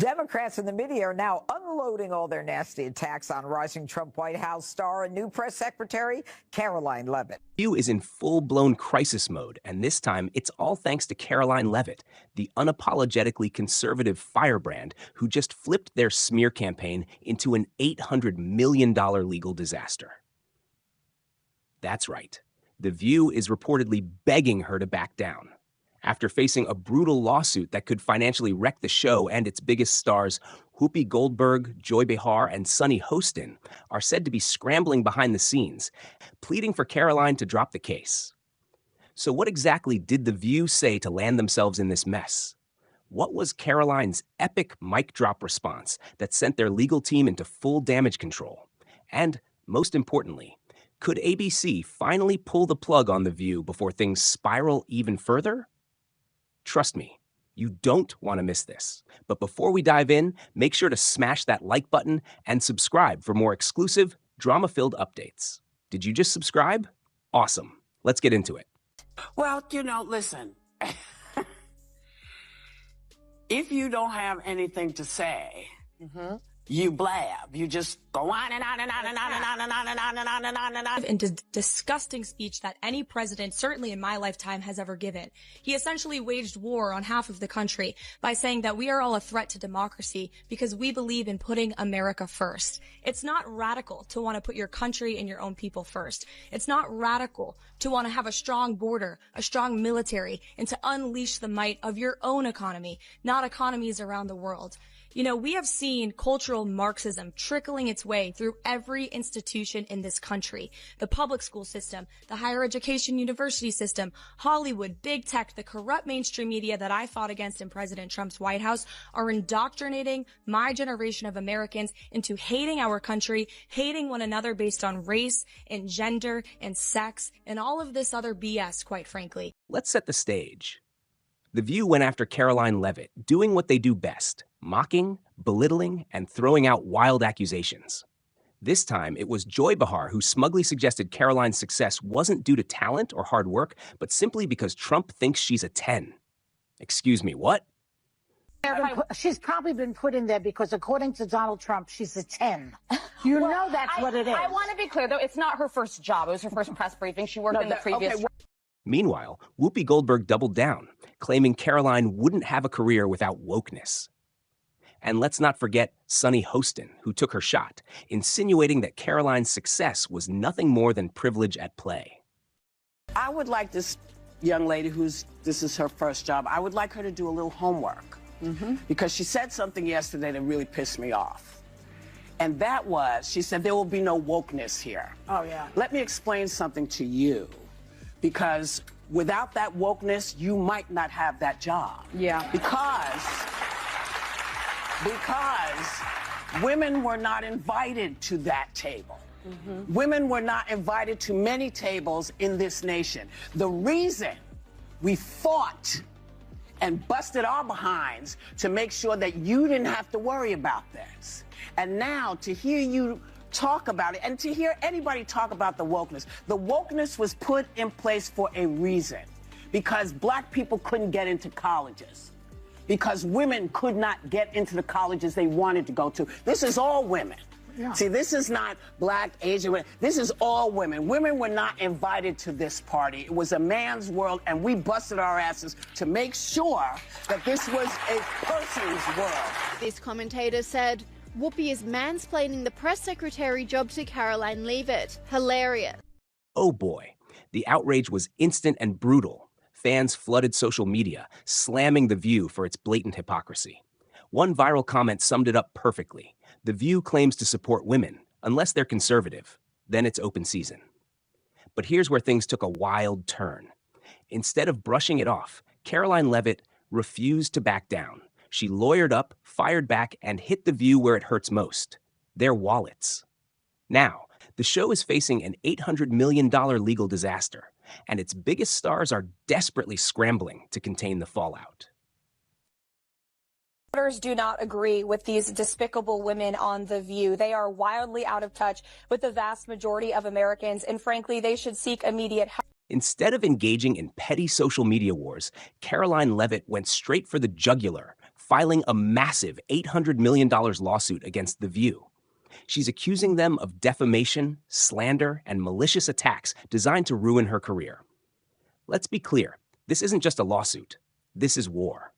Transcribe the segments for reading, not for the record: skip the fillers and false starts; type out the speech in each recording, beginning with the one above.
Democrats in the media are now unloading all their nasty attacks on rising Trump White House star and new press secretary, Karoline Leavitt. View is in full-blown crisis mode, and this time it's all thanks to Karoline Leavitt, the unapologetically conservative firebrand who just flipped their smear campaign into an $800 million legal disaster. That's right. The View is reportedly begging her to back down. After facing a brutal lawsuit that could financially wreck the show and its biggest stars, Whoopi Goldberg, Joy Behar, and Sunny Hostin are said to be scrambling behind the scenes, pleading for Karoline to drop the case. So what exactly did The View say to land themselves in this mess? What was Karoline's epic mic drop response that sent their legal team into full damage control? And, most importantly, could ABC finally pull the plug on The View before things spiral even further? Trust me, you don't want to miss this. But before we dive in, make sure to smash that like button and subscribe for more exclusive, drama-filled updates. Did you just subscribe? Awesome. Let's get into it. Well, listen. If you don't have anything to say, you blab. You just go on and on and on and on and on and on and on and on and on and on. Into disgusting speech that any president, certainly in my lifetime, has ever given. He essentially waged war on half of the country by saying that we are all a threat to democracy because we believe in putting America first. It's not radical to want to put your country and your own people first. It's not radical to want to have a strong border, a strong military, and to unleash the might of your own economy, not economies around the world. We have seen cultural Marxism trickling its way through every institution in this country. The public school system, the higher education university system, Hollywood, big tech, the corrupt mainstream media that I fought against in President Trump's White House are indoctrinating my generation of Americans into hating our country, hating one another based on race and gender and sex and all of this other BS, quite frankly. Let's set the stage. The View went after Karoline Leavitt, doing what they do best, mocking, belittling, and throwing out wild accusations. This time, it was Joy Behar who smugly suggested Karoline's success wasn't due to talent or hard work, but simply because Trump thinks she's a 10. Excuse me, what? She's probably been put in there because, according to Donald Trump, she's a 10. You know that's what it is. I want to be clear, though. It's not her first job. It was her first press briefing. She worked in the previous... Okay. Meanwhile, Whoopi Goldberg doubled down, claiming Karoline wouldn't have a career without wokeness. And let's not forget Sunny Hostin, who took her shot, insinuating that Karoline's success was nothing more than privilege at play. I would like this young lady this is her first job, I would like her to do a little homework. Because she said something yesterday that really pissed me off. And that was, she said, there will be no wokeness here. Oh, yeah. Let me explain something to you. Because without that wokeness, you might not have that job. Yeah. Because women were not invited to that table. Women were not invited to many tables in this nation. The reason we fought and busted our behinds to make sure that you didn't have to worry about this. And now to hear you talk about it and to hear anybody talk about the wokeness was put in place for a reason. Because black people couldn't get into colleges. Because women could not get into the colleges they wanted to go to. This is all women. Yeah. See, this is not black, Asian women. This is all women. Women were not invited to this party. It was a man's world, and we busted our asses to make sure that this was a person's world. This commentator said, Whoopi is mansplaining the press secretary job to Karoline Leavitt. Hilarious. Oh boy, the outrage was instant and brutal. Fans flooded social media, slamming The View for its blatant hypocrisy. One viral comment summed it up perfectly. The View claims to support women, unless they're conservative. Then it's open season. But here's where things took a wild turn. Instead of brushing it off, Karoline Leavitt refused to back down. She lawyered up, fired back, and hit The View where it hurts most, their wallets. Now, the show is facing an $800 million legal disaster, and its biggest stars are desperately scrambling to contain the fallout. Voters do not agree with these despicable women on The View. They are wildly out of touch with the vast majority of Americans, and frankly, they should seek immediate help. Instead of engaging in petty social media wars, Karoline Leavitt went straight for the jugular, filing a massive $800 million lawsuit against The View. She's accusing them of defamation, slander, and malicious attacks designed to ruin her career. Let's be clear, this isn't just a lawsuit. This is war.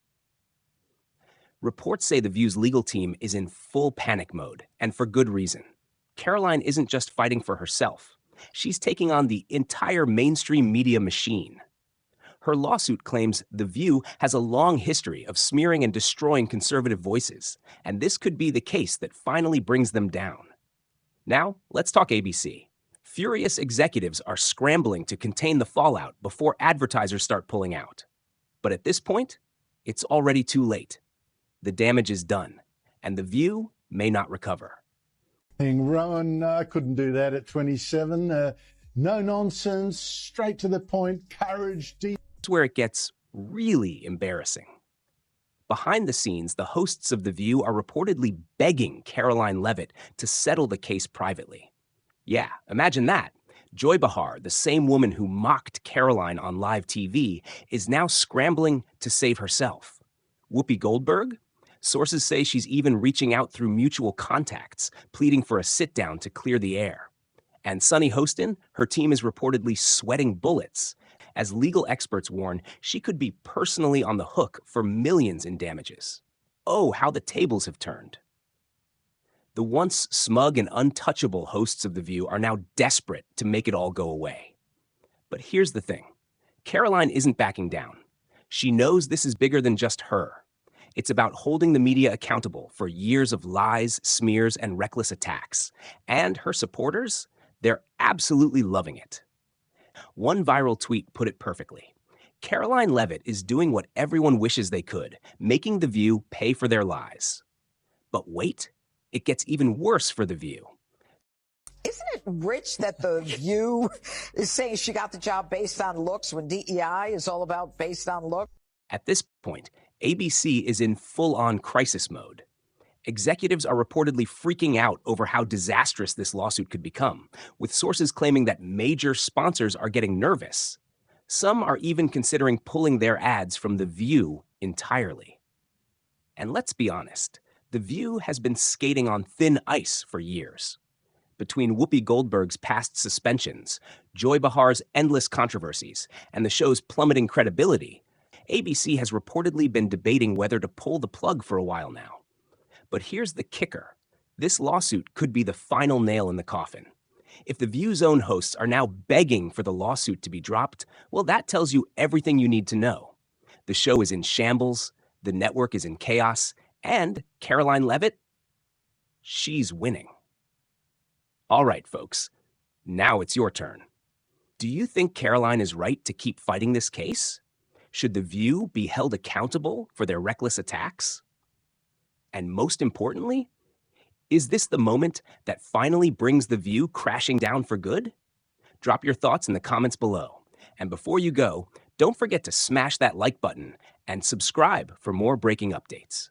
Reports say The View's legal team is in full panic mode, and for good reason. Karoline isn't just fighting for herself. She's taking on the entire mainstream media machine. Her lawsuit claims The View has a long history of smearing and destroying conservative voices, and this could be the case that finally brings them down. Now, let's talk ABC. Furious executives are scrambling to contain the fallout before advertisers start pulling out. But at this point, it's already too late. The damage is done, and The View may not recover. Rowan, I couldn't do that at 27. No nonsense, straight to the point, courage, deep. That's where it gets really embarrassing. Behind the scenes, the hosts of The View are reportedly begging Karoline Leavitt to settle the case privately. Yeah, imagine that. Joy Behar, the same woman who mocked Karoline on live TV, is now scrambling to save herself. Whoopi Goldberg? Sources say she's even reaching out through mutual contacts, pleading for a sit-down to clear the air. And Sunny Hostin, her team is reportedly sweating bullets. As legal experts warn, she could be personally on the hook for millions in damages. Oh, how the tables have turned. The once smug and untouchable hosts of The View are now desperate to make it all go away. But here's the thing. Karoline isn't backing down. She knows this is bigger than just her. It's about holding the media accountable for years of lies, smears, and reckless attacks. And her supporters, they're absolutely loving it. One viral tweet put it perfectly. Karoline Leavitt is doing what everyone wishes they could, making The View pay for their lies. But wait, it gets even worse for The View. Isn't it rich that The View is saying she got the job based on looks when DEI is all about based on looks? At this point, ABC is in full-on crisis mode. Executives are reportedly freaking out over how disastrous this lawsuit could become, with sources claiming that major sponsors are getting nervous. Some are even considering pulling their ads from The View entirely. And let's be honest, The View has been skating on thin ice for years. Between Whoopi Goldberg's past suspensions, Joy Behar's endless controversies, and the show's plummeting credibility, ABC has reportedly been debating whether to pull the plug for a while now. But here's the kicker. This lawsuit could be the final nail in the coffin. If The View's own hosts are now begging for the lawsuit to be dropped, well, that tells you everything you need to know. The show is in shambles, the network is in chaos, and Karoline Leavitt, she's winning. All right, folks, now it's your turn. Do you think Karoline is right to keep fighting this case? Should The View be held accountable for their reckless attacks? And most importantly, is this the moment that finally brings The View crashing down for good? Drop your thoughts in the comments below. And before you go, don't forget to smash that like button and subscribe for more breaking updates.